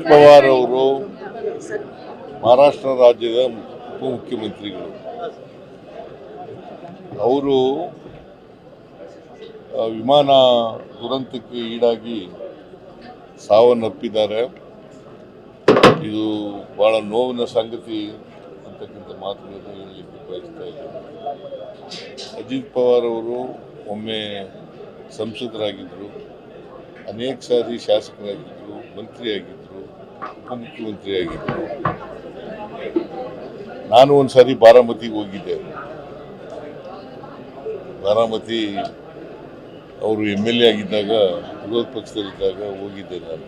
ಪವಾರ್ ಅವರು ಮಹಾರಾಷ್ಟ್ರ ರಾಜ್ಯದ ಉಪಮುಖ್ಯಮಂತ್ರಿಗಳು. ಅವರು ವಿಮಾನ ದುರಂತಕ್ಕೆ ಈಡಾಗಿ ಸಾವನ್ನಪ್ಪಿದ್ದಾರೆ. ಇದು ಬಹಳ ನೋವಿನ ಸಂಗತಿ ಅಂತಕ್ಕಂಥ ಮಾತುಗಳನ್ನು ಹೇಳಲಿಕ್ಕೆ ಬಯಸ್ತಾ ಇದ್ದಾರೆ. ಅಜಿತ್ ಪವಾರ್ ಅವರು ಒಮ್ಮೆ ಸಂಸದರಾಗಿದ್ದರು, ಅನೇಕ ಸಾರಿ ಶಾಸಕರಾಗಿದ್ದರು, ಮಂತ್ರಿಯಾಗಿದ್ದರು, ಉಪಮುಖ್ಯಮಂತ್ರಿಯಾಗಿದ್ದರು. ನಾನು ಒಂದು ಸಾರಿ ಬಾರಾಮತಿಗೆ ಹೋಗಿದ್ದೆ. ಬಾರಾಮತಿ ಅವರು MLA ಆಗಿದ್ದಾಗ, ವಿರೋಧ ಪಕ್ಷದಲ್ಲಿದ್ದಾಗ ಹೋಗಿದ್ದೆ. ನಾನು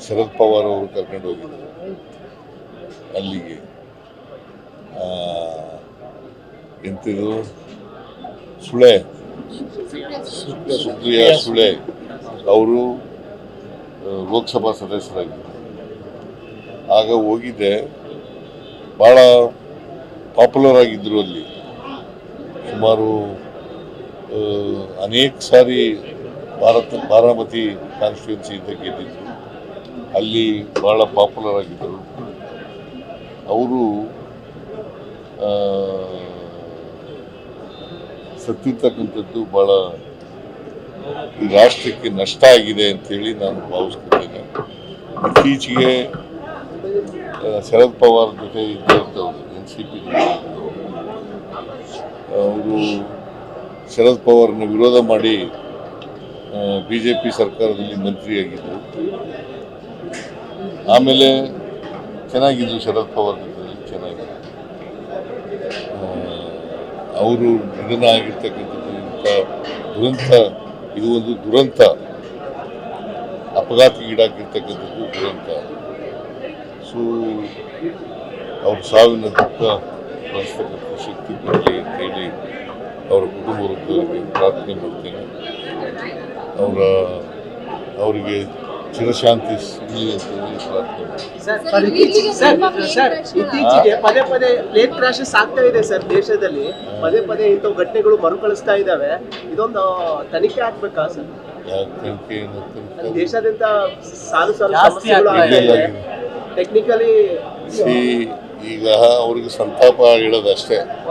ಶರದ್ ಪವಾರ್ ಅವರು ಕರ್ಕೊಂಡು ಹೋಗಿದ್ದೆ ಅಲ್ಲಿಗೆ. ಎಂಥದ್ದು ಸುಪ್ರಿಯಾ ಸುಳೆ ಅವರು ಲೋಕಸಭಾ ಸದಸ್ಯರಾಗಿದ್ದರು. ಆಗ ಹೋಗಿದ್ದೆ. ಭಾಳ ಪಾಪ್ಯುಲರ್ ಆಗಿದ್ದರು ಅಲ್ಲಿ. ಸುಮಾರು ಅನೇಕ ಸಾರಿ ಬಾರಾಮತಿ ಕಾನ್ಸ್ಟಿಟ್ಯೂನ್ಸಿಯಿಂದ ಗೆದ್ದಿದ್ರು. ಅಲ್ಲಿ ಭಾಳ ಪಾಪ್ಯುಲರ್ ಆಗಿದ್ದರು. ಅವರು ಸತ್ತಿರ್ತಕ್ಕಂಥದ್ದು ಭಾಳ ಈ ರಾಷ್ಟ್ರಕ್ಕೆ ನಷ್ಟ ಆಗಿದೆ ಅಂತೇಳಿ ನಾನು ಭಾವಿಸ್ತಿದ್ದೇನೆ. ಇತ್ತೀಚೆಗೆ ಶರದ್ ಪವಾರ್ ಜೊತೆ ಇದ್ದಂಥವ್ರು NCP ಅವರು ಶರದ್ ಪವಾರ್ನ ವಿರೋಧ ಮಾಡಿ BJP ಸರ್ಕಾರದಲ್ಲಿ ಮಂತ್ರಿಯಾಗಿದ್ದರು. ಆಮೇಲೆ ಚೆನ್ನಾಗಿದ್ದು ಶರದ್ ಪವಾರ್ ಜೊತೆಯಲ್ಲಿ ಚೆನ್ನಾಗಿತ್ತು. ಅವರು ನಿಧನ ಆಗಿರ್ತಕ್ಕಂಥದ್ದು ಇಂಥ ದುರಂತ, ಇದು ಒಂದು ದುರಂತ, ಅಪಘಾತಕ್ಕೆ ಈಡಾಗಿರ್ತಕ್ಕಂಥದ್ದು ದುರಂತ. ಸೊ ಅವ್ರ ಸಾವಿನ ದುಃಖ ಭರಿಸ್ತಕ್ಕಂಥ ಶಕ್ತಿ ಬರಲಿ ಅಂತೇಳಿ ಅವರ ಕುಟುಂಬ ವರ್ಗದವರಿಗೆ ಪ್ರಾರ್ಥನೆ ಮಾಡ್ತೇನೆ. ಅವರಿಗೆ ಚಿರಶಾಂತಿ ಸಿಗಲಿ ಅಂತೇಳಿ ಪ್ರಾರ್ಥನೆ ಮಾಡ್ತೇನೆ. ಇತ್ತೀಚೆಗೆ ಪದೇ ಪದೇ ಪ್ಲೇನ್ ಕ್ರಾಶಸ್ ಆಗ್ತಾ ಇದೆ ಸರ್. ದೇಶದಲ್ಲಿ ಪದೇ ಪದೇ ಇಂಥ ಘಟನೆಗಳು ಮರುಕಳಿಸ್ತಾ ಇದ್ದಾವೆ. ಇದೊಂದು ತನಿಖೆ ಆಗ್ಬೇಕಾ ಸರ್? ದೇಶಾದ್ಯಂತ ಸಾಲು ಸಮಸ್ಯೆಗಳು ಟೆಕ್ನಿಕಲಿ ಈಗ ಅವ್ರಿಗೆ ಸಂತಾಪ ಹೇಳೋದಷ್ಟೇ.